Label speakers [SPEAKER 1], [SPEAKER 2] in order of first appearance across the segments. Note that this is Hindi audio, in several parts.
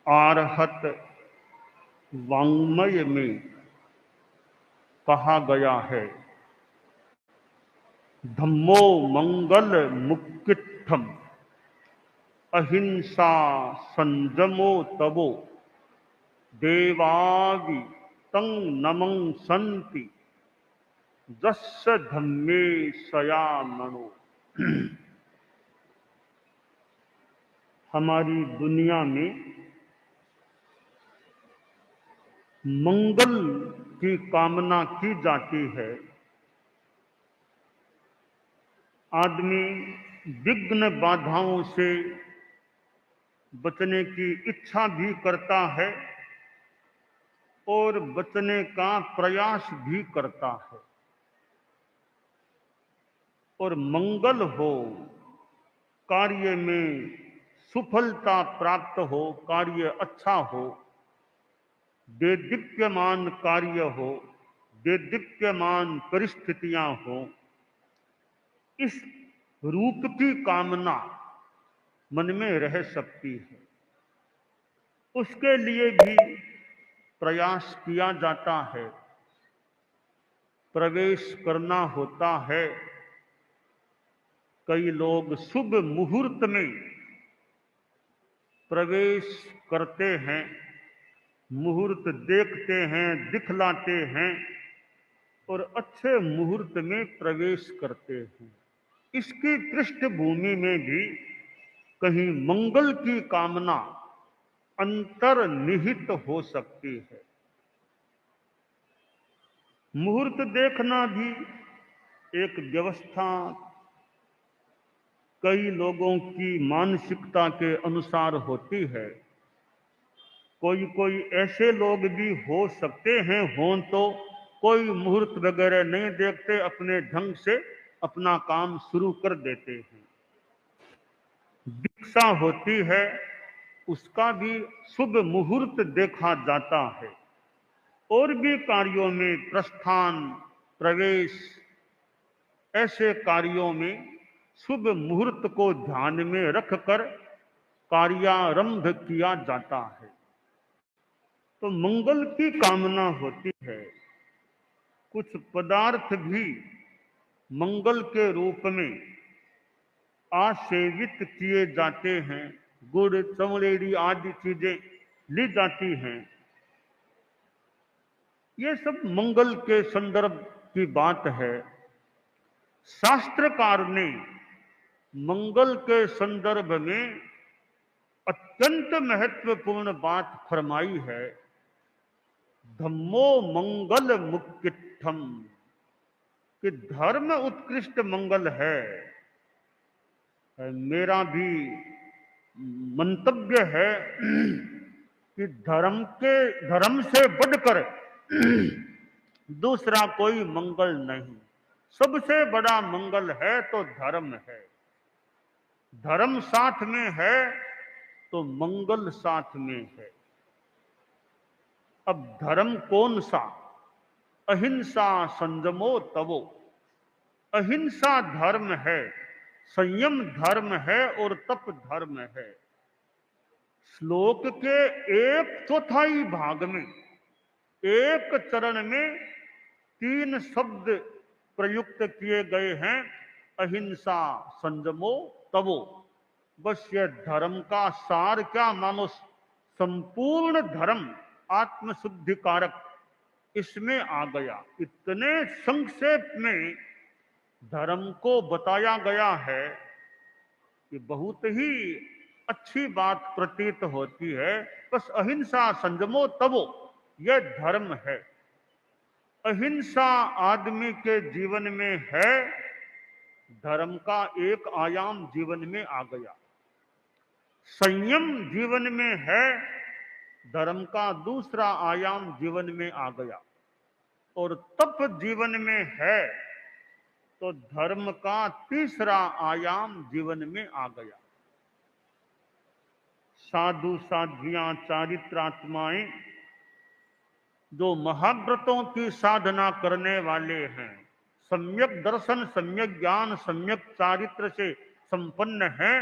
[SPEAKER 1] आरहत वाङ्मय में कहा गया है, धम्मो मंगल मुक्तित्थम अहिंसा संयमो तवो देवावि तं नमं संति जस्य धम्मे सया मनो। हमारी दुनिया में मंगल की कामना की जाती है। आदमी विघ्न बाधाओं से बचने की इच्छा भी करता है और बचने का प्रयास भी करता है। और मंगल हो, कार्य में सफलता प्राप्त हो, कार्य अच्छा हो, देदीप्यमान कार्य हो, देदीप्यमान परिस्थितियां हो, इस रूप की कामना मन में रह सकती है। उसके लिए भी प्रयास किया जाता है, प्रवेश करना होता है। कई लोग शुभ मुहूर्त में प्रवेश करते हैं, मुहूर्त देखते हैं, दिखलाते हैं और अच्छे मुहूर्त में प्रवेश करते हैं। इसकी पृष्ठभूमि में भी कहीं मंगल की कामना अंतर्निहित हो सकती है। मुहूर्त देखना भी एक व्यवस्था कई लोगों की मानसिकता के अनुसार होती है। कोई कोई ऐसे लोग भी हो सकते हैं, हों तो कोई मुहूर्त वगैरह नहीं देखते, अपने ढंग से अपना काम शुरू कर देते हैं। दीक्षा होती है, उसका भी शुभ मुहूर्त देखा जाता है। और भी कार्यों में प्रस्थान, प्रवेश, ऐसे कार्यों में शुभ मुहूर्त को ध्यान में रखकर कार्यारंभ किया जाता है। तो मंगल की कामना होती है। कुछ पदार्थ भी मंगल के रूप में आसेवित किए जाते हैं। गुड़, चमड़ेरी आदि चीजें ली जाती हैं। ये सब मंगल के संदर्भ की बात है। शास्त्रकार ने मंगल के संदर्भ में अत्यंत महत्वपूर्ण बात फरमाई है, धम्मो मंगल मुक्तित्थम, कि धर्म उत्कृष्ट मंगल है। मेरा भी मंतव्य है कि धर्म से बढ़कर दूसरा कोई मंगल नहीं। सबसे बड़ा मंगल है तो धर्म है। धर्म साथ में है तो मंगल साथ में है। अब धर्म कौन सा? अहिंसा संयमो तवो। अहिंसा धर्म है, संयम धर्म है और तप धर्म है। श्लोक के 1/4 भाग में, एक चरण में 3 शब्द प्रयुक्त किए गए हैं, अहिंसा संयमो तवो। बस यह धर्म का सार क्या मानो, संपूर्ण धर्म आत्मशुद्धि कारक इसमें आ गया। इतने संक्षेप में धर्म को बताया गया है कि बहुत ही अच्छी बात प्रतीत होती है। बस अहिंसा संयमो तवो, यह धर्म है। अहिंसा आदमी के जीवन में है, धर्म का एक आयाम जीवन में आ गया। संयम जीवन में है, धर्म का दूसरा आयाम जीवन में आ गया। और तप जीवन में है तो धर्म का तीसरा आयाम जीवन में आ गया। साधु साध्वियां, चारित्रात्माएं जो महाव्रतों की साधना करने वाले हैं, सम्यक दर्शन, सम्यक ज्ञान, सम्यक चारित्र से संपन्न हैं,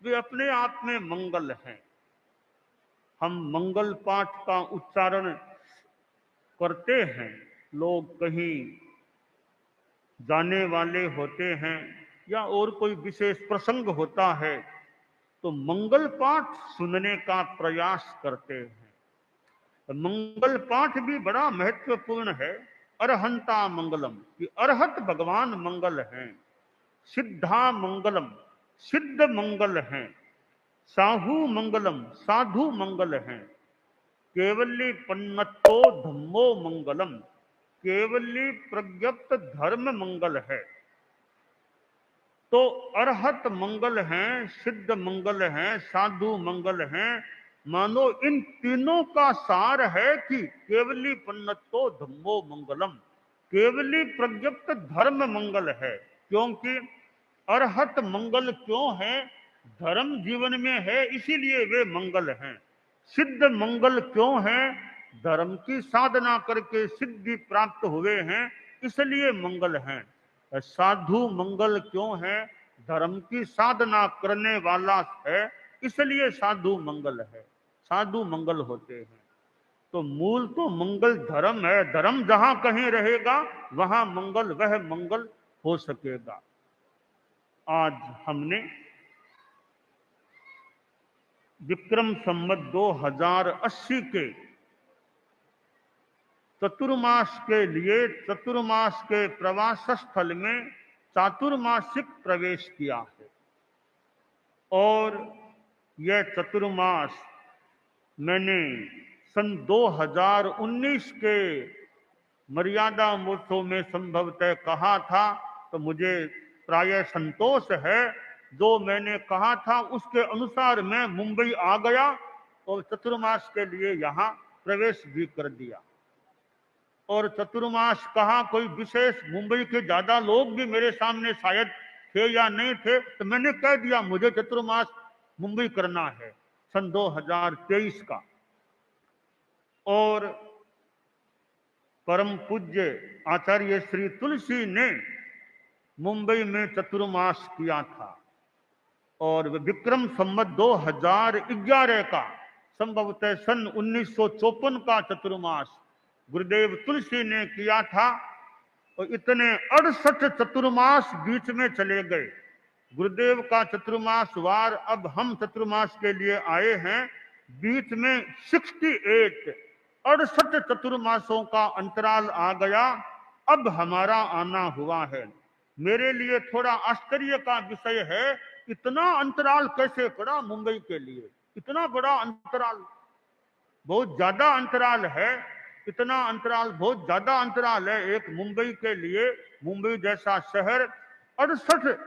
[SPEAKER 1] वे अपने आप में मंगल हैं। हम मंगल पाठ का उच्चारण करते हैं। लोग कहीं जाने वाले होते हैं या और कोई विशेष प्रसंग होता है तो मंगल पाठ सुनने का प्रयास करते हैं। तो मंगल पाठ भी बड़ा महत्वपूर्ण है। अरहंता मंगलम, कि अरहत भगवान मंगल हैं। सिद्धा मंगलम, सिद्ध मंगल हैं। साहू मंगलम, साधु मंगल हैं। केवली पन्नतो धम्मो मंगलम, केवली प्रज्ञप्त धर्म मंगल है। तो अरहत मंगल हैं, सिद्ध मंगल हैं, साधु मंगल हैं। मानो इन तीनों का सार है कि केवली पन्नतो धम्मो मंगलम, केवली प्रज्ञप्त धर्म मंगल है। क्योंकि अरहत मंगल क्यों है? धर्म जीवन में है इसीलिए वे मंगल हैं। सिद्ध मंगल क्यों है? धर्म की साधना करके सिद्धि प्राप्त हुए हैं इसलिए मंगल हैं। साधु मंगल क्यों है? धर्म की साधना करने वाला है इसलिए साधु मंगल है, साधु मंगल होते हैं। तो मूल तो मंगल धर्म है। धर्म जहां कहीं रहेगा वहां मंगल, वह मंगल हो सकेगा। आज हमने विक्रम संवत 2080 के चतुर्मास के लिए चतुर्मास के प्रवास स्थल में चातुर्मासिक प्रवेश किया है। और यह चतुर्मास मैंने सन 2019 के मर्यादा महोत्सव में संभवतः कहा था, तो मुझे प्राय संतोष है। जो मैंने कहा था उसके अनुसार मैं मुंबई आ गया और चतुर्मास के लिए यहाँ प्रवेश भी कर दिया। और चतुर्मास कहा कोई विशेष, मुंबई के ज्यादा लोग भी मेरे सामने शायद थे या नहीं थे, तो मैंने कह दिया मुझे चतुर्मास मुंबई करना है सन 2023 का। और परम पूज्य आचार्य श्री तुलसी ने मुंबई में चतुर्मास किया था। और विक्रम संवत 2011 का संभवतः सन 1954 का चतुर्मास गुरुदेव तुलसी ने किया था। और इतने 68 चतुर्मास बीच में चले गए। गुरुदेव का चतुर्मास वार अब हम चतुर्मास के लिए आए हैं। बीच में 68 चतुर्मासों का अंतराल आ गया। अब हमारा आना हुआ है। मेरे लिए थोड़ा आश्चर्य का विषय है, इतना अंतराल कैसे पड़ा मुंबई के लिए? इतना बड़ा अंतराल, बहुत ज्यादा अंतराल है। इतना अंतराल, बहुत ज्यादा अंतराल है एक मुंबई के लिए। मुंबई जैसा शहर 68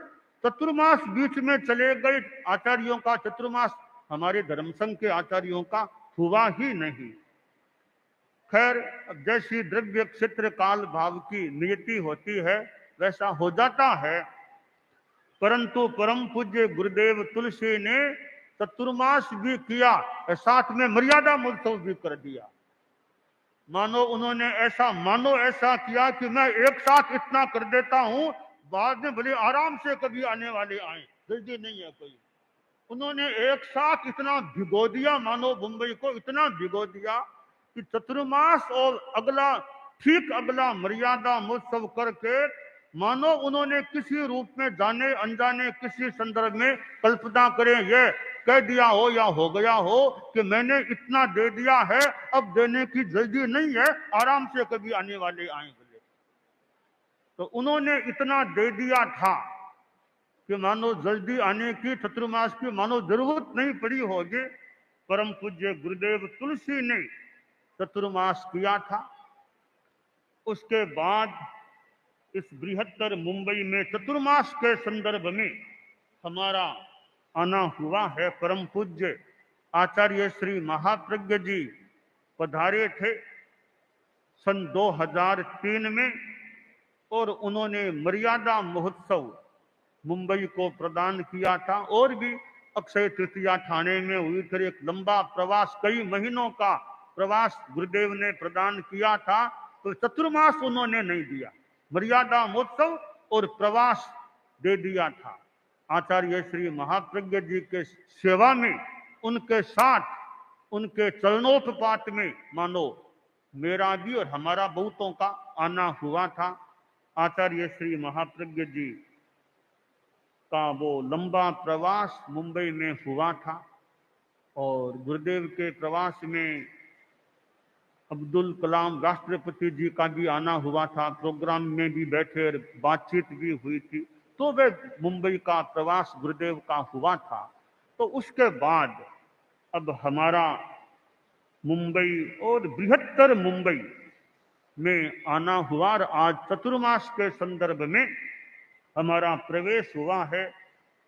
[SPEAKER 1] चतुर्मास बीच में चले गए। आचार्यों का चतुर्मास हमारे धर्म संघ के आचार्यों का हुआ ही नहीं। खैर, जैसी द्रव्य क्षेत्र काल भाव की नियति होती है वैसा हो जाता है। परंतु परम पूज्य गुरुदेव तुलसी ने चतुर्मास भी किया, साथ में मर्यादा महोत्सव भी कर दिया। मानो उन्होंने ऐसा किया कि मैं एक साथ इतना कर देता हूं, बाद में भले आराम से कभी आने वाले आए, जल्दी नहीं है कोई। उन्होंने एक साथ इतना भिगो दिया, मानो मुंबई को इतना भिगो दिया कि चतुर्मास और ठीक अगला मर्यादा महोत्सव करके मानो उन्होंने किसी रूप में जाने अनजाने किसी संदर्भ में कल्पना करें यह कह दिया हो या हो गया हो कि मैंने इतना दे दिया है, अब देने की जल्दी नहीं है, आराम से कभी आने वाले आएंगे। तो उन्होंने इतना दे दिया था कि मानो जल्दी आने की, चतुर्मास की मानो जरूरत नहीं पड़ी होगी। परम पूज्य गुरुदेव तुलसी ने चतुर्मास किया था। उसके बाद इस बृहत्तर मुंबई में चतुर्मास के संदर्भ में हमारा आना हुआ है। परम पूज्य आचार्य श्री महाप्रज्ञ जी पधारे थे सन 2003 में और उन्होंने मर्यादा महोत्सव मुंबई को प्रदान किया था। और भी अक्षय तृतीया ठाणे में हुई, फिर एक लंबा प्रवास, कई महीनों का प्रवास गुरुदेव ने प्रदान किया था। तो चतुर्मास उन्होंने नहीं दिया, मर्यादा महोत्सव और प्रवास दे दिया था। आचार्य श्री महाप्रज्ञ जी के सेवा में उनके साथ उनके चरणोत्पात में मानो मेरा भी और हमारा बहुतों का आना हुआ था। आचार्य श्री महाप्रज्ञ जी का वो लंबा प्रवास मुंबई में हुआ था और गुरुदेव के प्रवास में अब्दुल कलाम राष्ट्रपति जी का भी आना हुआ था, प्रोग्राम में भी बैठे और बातचीत भी हुई थी। तो वे मुंबई का प्रवास गुरुदेव का हुआ था। तो उसके बाद अब हमारा मुंबई और बृहत्तर मुंबई में आना हुआ और आज चतुर्मास के संदर्भ में हमारा प्रवेश हुआ है।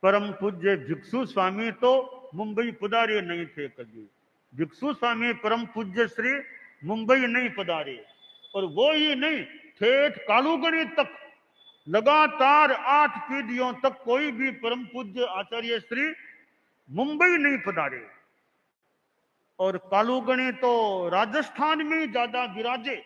[SPEAKER 1] परम पूज्य भिक्षु स्वामी तो मुंबई पधारे नहीं थे कभी। भिक्षु स्वामी परम पूज्य श्री मुंबई नहीं पधारे, और वो ही नहीं, ठेठ कालूगढ़ी तक लगातार 8 पीढ़ियों तक कोई भी परम पूज्य आचार्य श्री मुंबई नहीं पधारे। और कालूगढ़ी तो राजस्थान में ज्यादा विराजे।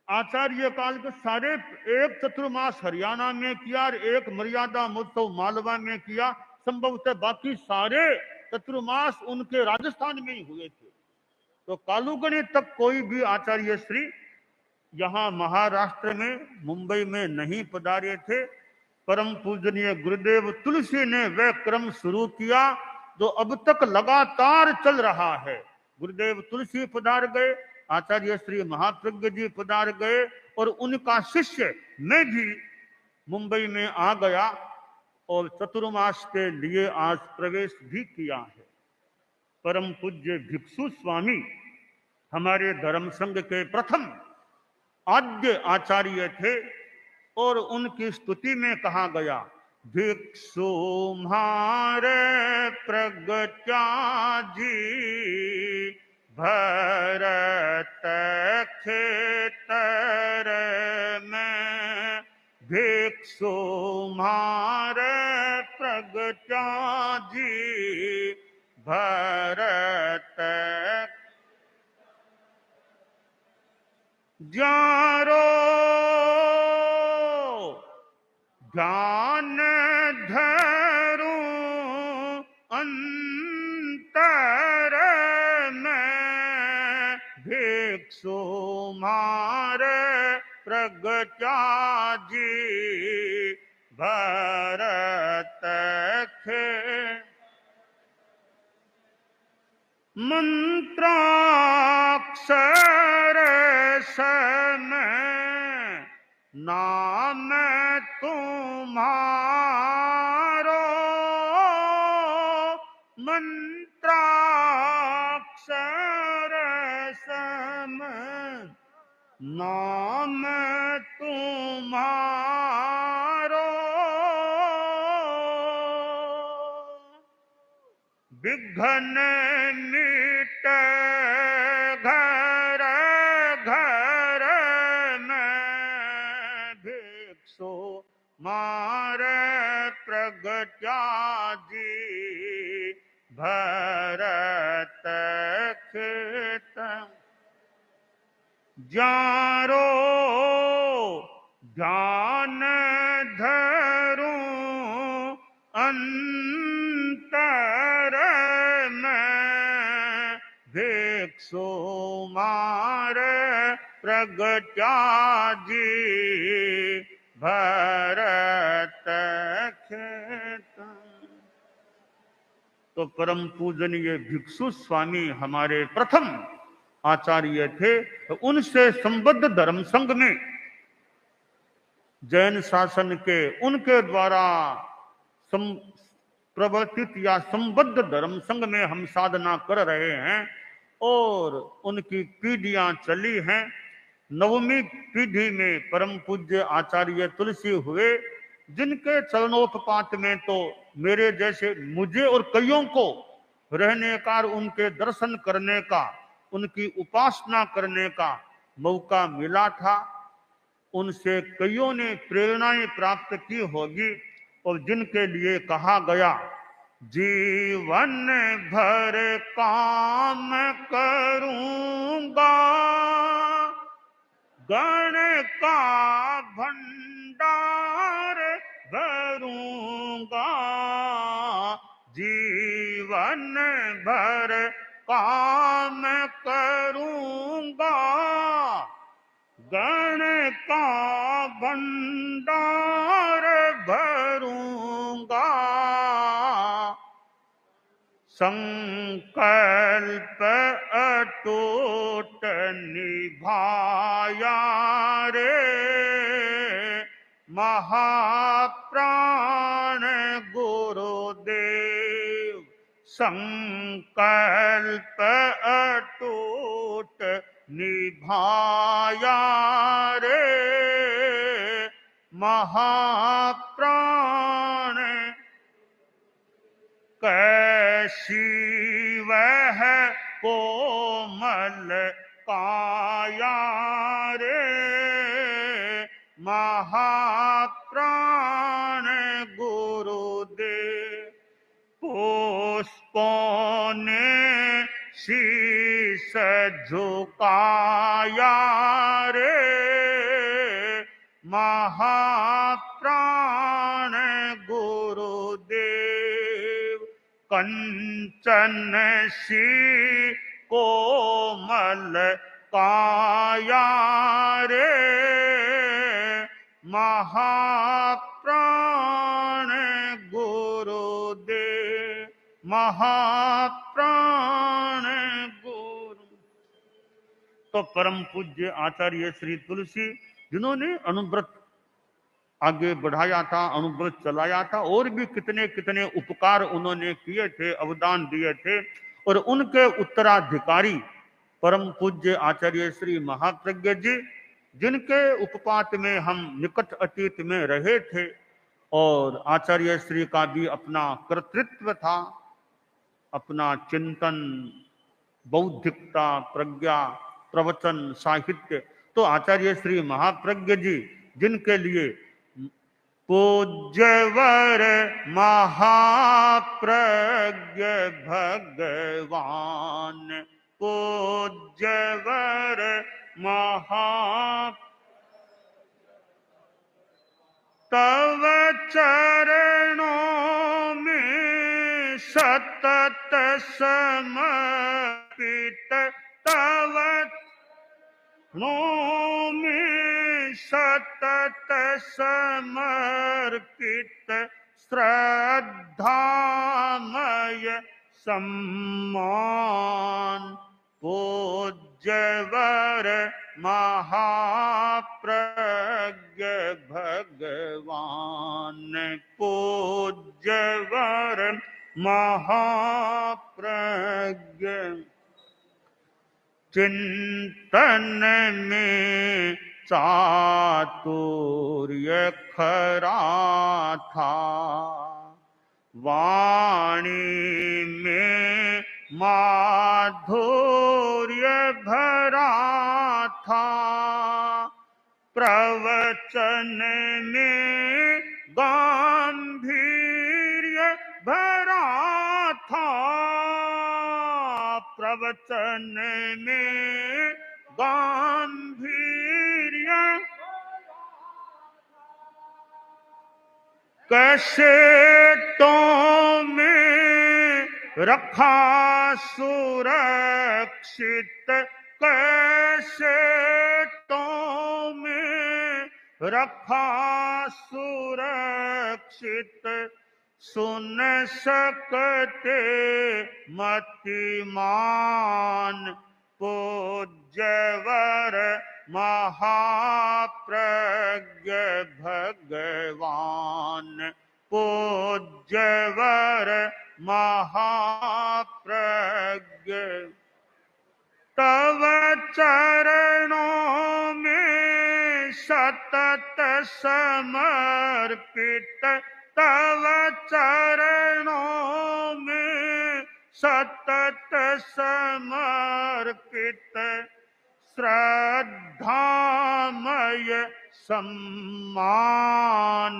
[SPEAKER 1] आचार्य काल के सारे एक चतुर्मास हरियाणा में किया और एक मर्यादा महोत्सव मालवा में किया। संभवतः बाकी सारे चतुर्मास उनके राजस्थान में ही हुए थे। तो कालूगढ़ी तक कोई भी आचार्य श्री यहाँ महाराष्ट्र में मुंबई में नहीं पधारे थे। परम पूजनीय गुरुदेव तुलसी ने वह क्रम शुरू किया जो अब तक लगातार चल रहा है। गुरुदेव तुलसी पधार गए, आचार्य श्री महाप्रज्ञ जी पधार गए और उनका शिष्य मैं भी मुंबई में आ गया और चतुर्मास के लिए आज प्रवेश भी किया है। परम पूज्य भिक्षु स्वामी हमारे धर्म संघ के प्रथम आद्य आचार्य थे और उनकी स्तुति में कहा गया, भिक्षु म्हारे प्रगटा जी भरत खेतर में, भिक्षु म्हारे प्रगटा जी भरत जारो ध्यान धरूं अंतर में, भिक्षु म्हारे प्रगटा जी भरत खे, मंत्राक्षर समय नाम तुम्हारो, मंत्राक्षर समय नाम तुम्हारो, विघ्न मिट घर घर में, भिक्षु म्हारे प्रगटा जी भरत खेत, जारो ध्यान धरूं अंतर में, भिक्षु म्हारे प्रगटा जी भरत खेत। तो परम पूजनीय भिक्षु स्वामी हमारे प्रथम आचार्य थे। तो उनसे संबद्ध धर्म संघ में जैन शासन के उनके द्वारा प्रवर्तित या संबद्ध धर्म संघ में हम साधना कर रहे हैं और उनकी पीढ़ियां चली हैं। 9वीं पीढ़ी में परम पूज्य आचार्य तुलसी हुए, जिनके चरणोत्पात में तो मेरे जैसे मुझे और कईयों को रहने का, उनके दर्शन करने का, उनकी उपासना करने का मौका मिला था। उनसे कईयों ने प्रेरणाएं प्राप्त की होगी और जिनके लिए कहा गया, जीवन भर काम करूंगा गण का भंडार भरूंगा, जीवन भर काम करूंगा, गण का भंडार भरूंगा। संकल्प अटूट निभाया रे, महाप्राण गुरुदेव। संकल्प अटूट निभाया रे, महाप्राण। कैसी वह कोमल काया रे, महाप्राण गुरुदेव। पुष्पों ने शीश झुकाया रे, महाप्राण गुरुदेव। कंचन सी कोमल काया रे, महाप्राण गुरुदेव, महाप्राण गुरु। तो परम पूज्य आचार्य श्री तुलसी, जिन्होंने अनुव्रत आगे बढ़ाया था, अनुव्रत चलाया था, और भी कितने कितने उपकार उन्होंने किए थे, अवदान दिए थे, और उनके उत्तराधिकारी परम पूज्य आचार्य श्री महाप्रज्ञ जी, जिनके उपपात में हम निकट अतीत में रहे थे, और आचार्य श्री का भी अपना कर्तृत्व था, अपना चिंतन, बौद्धिकता, प्रज्ञा, प्रवचन, साहित्य। तो आचार्य श्री महाप्रज्ञ जी, जिनके लिए पूज्यवर महाप्रज्ञ भगवान, पूज्यवर महा, तव चरणों में सतत समर्पित, तव चरणों में सतत समर्पित, श्रद्धामय सम्मान। पूज्यवर महाप्रज्ञ भगवान, पूज्यवर महाप्रज्ञ। चिंतन में चातुर्य खरा था, वाणी में माधुर्य भरा था, प्रवचन में गांभीर्य भरा था, प्रवचन में गांभीर्य। कैसे तो में रखा सुरक्षित, कैसे तो में रखा सुरक्षित, सुन सकते मतिमान। पूज्यवर महाप्रज्ञ भगवान, पूज्यवर महाप्रज्ञ। तव चरणों में सतत समर्पित, तव चरणों में सतत समर्पित, श्रद्धामय सम्मान।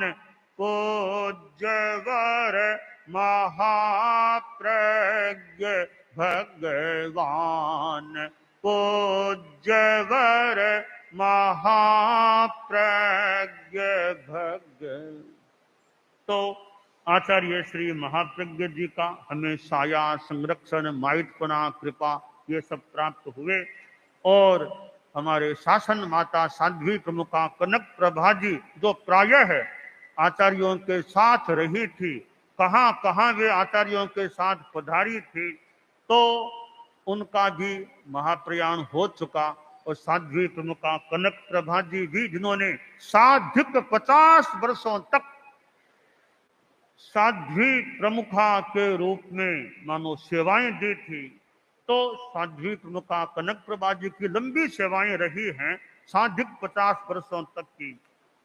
[SPEAKER 1] पूज्यवर महाप्रज्ञ भगवान, पूज्यवर महाप्रज्ञ भगवान। तो आचार्य श्री महाप्रज्ञ जी का हमें साया, संरक्षण, माइटपना, कृपा ये सब प्राप्त हुए। और हमारे शासन माता साध्वी प्रमुखा कनक प्रभा जी जो प्रायः है आचार्यों के साथ रही थी, कहाँ कहाँ वे आचार्यों के साथ पधारी थी, तो उनका भी महाप्रयाण हो चुका। और साध्वी प्रमुखा कनक प्रभा जी भी जिन्होंने साधिक 50 वर्षों तक साध्वी प्रमुखा के रूप में मानो सेवाएं दी थी, तो साध्वी प्रमुखा कनक प्रभा जी की लंबी सेवाएं रही हैं, साधिक 50 वर्षों तक की।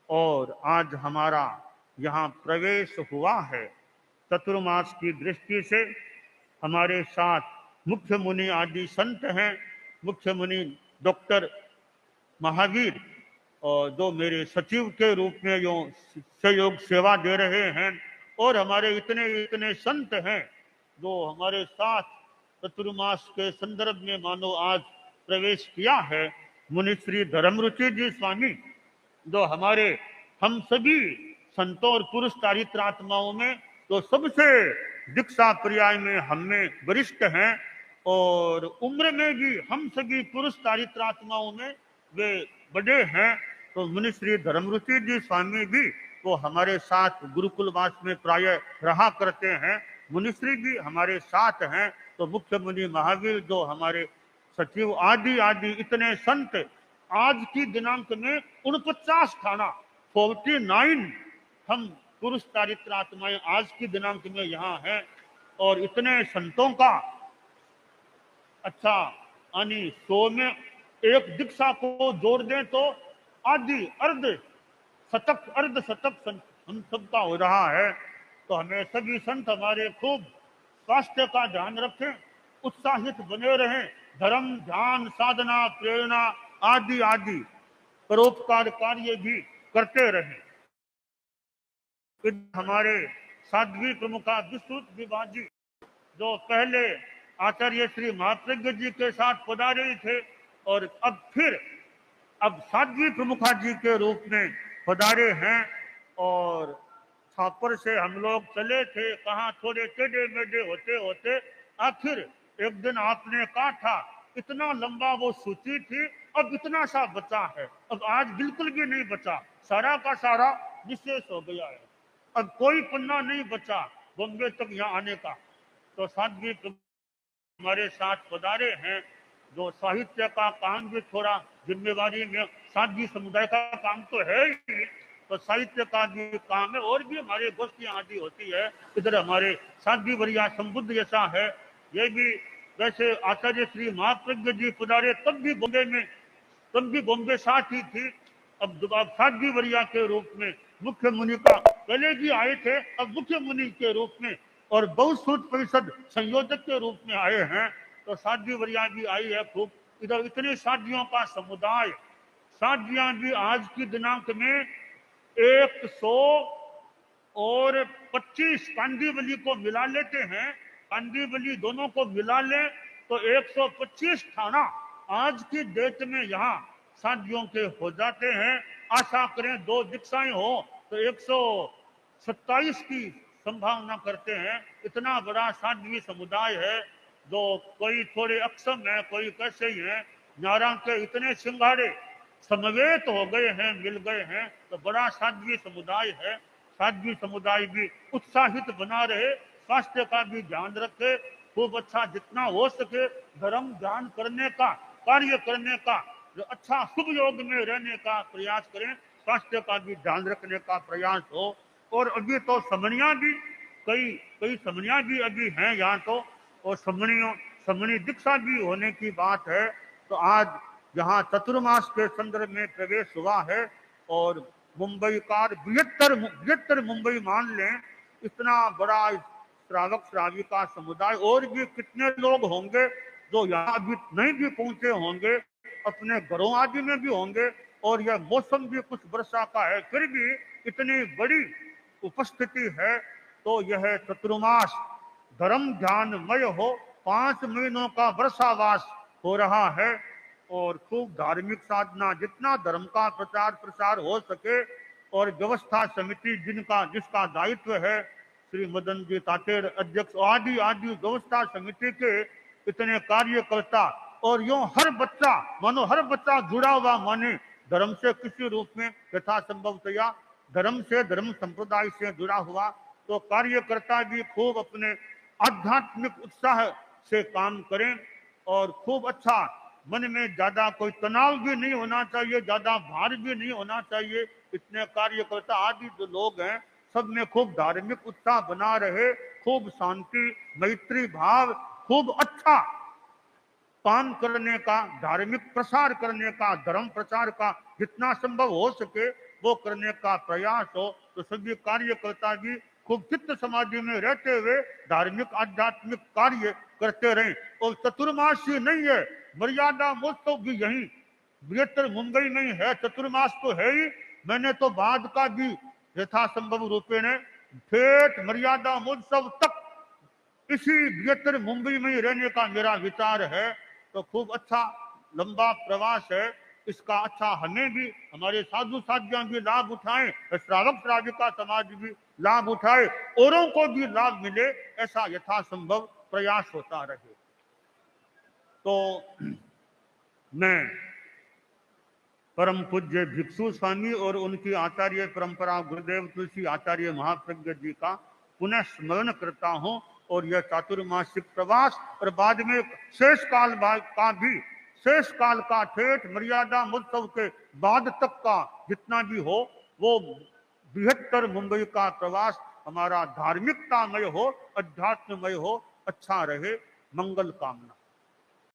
[SPEAKER 1] और आज हमारा यहाँ प्रवेश हुआ है। चतुर्मास की दृष्टि से हमारे साथ मुख्य मुनि आदि संत हैं। मुख्य मुनि डॉक्टर महावीर और जो मेरे सचिव के रूप में जो सहयोग सेवा दे रहे हैं, और हमारे इतने इतने संत हैं जो हमारे साथ चतुर्मास के संदर्भ में मानो आज प्रवेश किया है। मुनि श्री धर्मरुचि जी स्वामी जो हमारे हम सभी संतों और पुरुष चारित्रात्माओं में तो सबसे दीक्षा पर्याय में हमें वरिष्ठ हैं, और उम्र में भी हम सभी पुरुष चारित्रात्माओं में वे बड़े हैं। तो मुनि श्री धर्मरुचि जी स्वामी भी वो हमारे साथ गुरुकुलवास में प्राय रहा करते हैं। मुनिश्री जी हमारे साथ हैं। तो मुख्य मुनि महावीर जो हमारे सचिव आदि आदि इतने संत आज की दिनांक में 49 थाना 49 हम पुरुष चारित्र आत्माएं आज की दिनांक में यहाँ हैं। और इतने संतों का अच्छा यानी 100 में एक दीक्षा को जोड़ दें तो आदि अर्ध शतक अर्ध शतक हम सबका हो रहा है। तो हमें सभी संत हमारे खूब स्वास्थ्य का ध्यान रखें, उत्साहित बने रहें, धर्म ध्यान साधना प्रेरणा आदि आदि परोपकार कार्य भी करते रहें। हमारे साध्वी प्रमुखा विस्तृत विवाह जी जो पहले आचार्य श्री महाप्रज्ञ जी के साथ पधारे थे और अब साध्वी प्रमुखा जी के रूप में पधारे हैं। और छापर से हम लोग चले थे, कहाँ थोड़े टेढ़े मेढ़े होते होते आखिर एक दिन आपने कहा था इतना लंबा वो सूची थी, अब इतना सा बचा है। अब आज बिल्कुल भी नहीं बचा, सारा का सारा विशेष हो गया है। अब कोई पन्ना नहीं बचा बॉम्बे तक यहाँ आने का। तो साध्वी हमारे साथ पधारे हैं। जो साहित्य का काम भी थोड़ा जिम्मेवारी में साध्वी समुदाय का काम तो है ही, तो साहित्य का भी काम है और भी हमारे गोष्ठियां आदि होती है। इधर हमारे साध्वी वरिया संबुद्ध जैसा है, ये भी वैसे आचार्य श्री महाप्रज्ञ जी पधारे तब भी बॉम्बे साथ ही थी। अब साध्वी वरिया के रूप में मुख्य मुनि का पहले भी आए थे, अब मुख्य मुनि के रूप में और बहुश्रुत परिषद संयोजक के रूप में आए हैं। तो साध्वी वरिया भी आई है खूब। इधर इतने साध्वियों का समुदाय, साध्वियां भी आज की दिनांक में 125 कांदीवली को मिला लेते हैं, कांदीवली दोनों को मिला लें तो 125 थाना आज की डेट में यहाँ साध्वियों के हो जाते हैं। आशा करें 2 दीक्षाएं हो तो 127 की संभावना करते हैं। इतना बड़ा साध्वी समुदाय है। जो कोई थोड़े अक्षम है, कोई कैसे ही है, नारा के इतने सिंगाड़े समवेत हो गए हैं, मिल गए हैं, तो बड़ा साध्वी समुदाय है। साध्वी समुदाय भी उत्साहित बना रहे, स्वास्थ्य का भी ध्यान रखे, खूब अच्छा जितना हो सके धर्म ध्यान करने का, कार्य करने का, जो अच्छा शुभ योग में रहने का प्रयास करें, स्वास्थ्य का भी ध्यान रखने का प्रयास हो। और अभी तो समनिया भी कई समनिया भी अभी हैं यहाँ तो, और समनी दीक्षा भी होने की बात है। तो आज यहाँ चतुर्मास के संदर्भ में प्रवेश हुआ है। और मुंबई का बृहत्तर मुंबई मान लें, इतना बड़ा श्रावक श्राविका समुदाय, और भी कितने लोग होंगे जो यहाँ अभी नहीं भी पहुंचे होंगे, अपने घरों आदि में भी होंगे। और यह मौसम भी कुछ वर्षा का है, फिर भी इतनी बड़ी उपस्थिति है। तो यह चतुर्मास धर्म ध्यानमय हो, 5 महीनों का वर्षावास हो रहा है। और खूब धार्मिक साधना, जितना धर्म का प्रचार प्रसार हो सके, और व्यवस्था समिति जिसका दायित्व है, श्री मदन जी ताटेर अध्यक्ष आदि आदि व्यवस्था समिति के इतने कार्यकर्ता, और यूं हर बच्चा, मानो हर बच्चा जुड़ा हुआ माने धर्म से किसी रूप में यथासंभवतया धर्म से, धर्म संप्रदाय से जुड़ा हुआ, तो कार्यकर्ता भी खूब अपने आध्यात्मिक उत्साह से काम करें और खूब अच्छा, मन में ज्यादा कोई तनाव भी नहीं होना चाहिए, ज्यादा भार भी नहीं होना चाहिए। इतने कार्यकर्ता आदि जो लोग हैं सब में खूब धार्मिक उत्साह बना रहे, खूब शांति, मैत्री भाव, खूब अच्छा काम करने का, धार्मिक प्रसार करने का, धर्म प्रचार का जितना संभव हो सके वो करने का प्रयास हो। तो सभी कार्यकर्ता भी खूब चित्त समाधि में रहते हुए धार्मिक आध्यात्मिक कार्य करते रहें। और चतुर्मासी नहीं है, मर्यादा महोत्सव भी यही बृहत्तर मुंबई में ही है, चतुर्मास तो है ही, मैंने तो बाद का भी यथासंभव रूपे ने ठेठ मर्यादा महोत्सव तक इसी बृहत्तर मुंबई में ही रहने का मेरा विचार है। तो खूब अच्छा लंबा प्रवास है, इसका अच्छा हमें भी, हमारे साधु साध्या भी लाभ उठाएं, श्रावक श्राविका समाज भी लाभ उठाए, औरों को भी लाभ मिले, ऐसा यथासंभव प्रयास होता रहे। तो मैं परम पूज्य भिक्षु स्वामी और उनकी आचार्य परंपरा गुरुदेव तुलसी आचार्य महाप्रज्ञ जी का पुनः स्मरण करता हूं, और यह चातुर्मासिक प्रवास और बाद में शेष काल का भी, शेष काल का ठेठ मर्यादा महोत्सव के बाद तक का जितना भी हो, वो बृहत्तर मुंबई का प्रवास हमारा धार्मिकतामय हो, अध्यात्ममय हो, अच्छा रहे। मंगल कामना।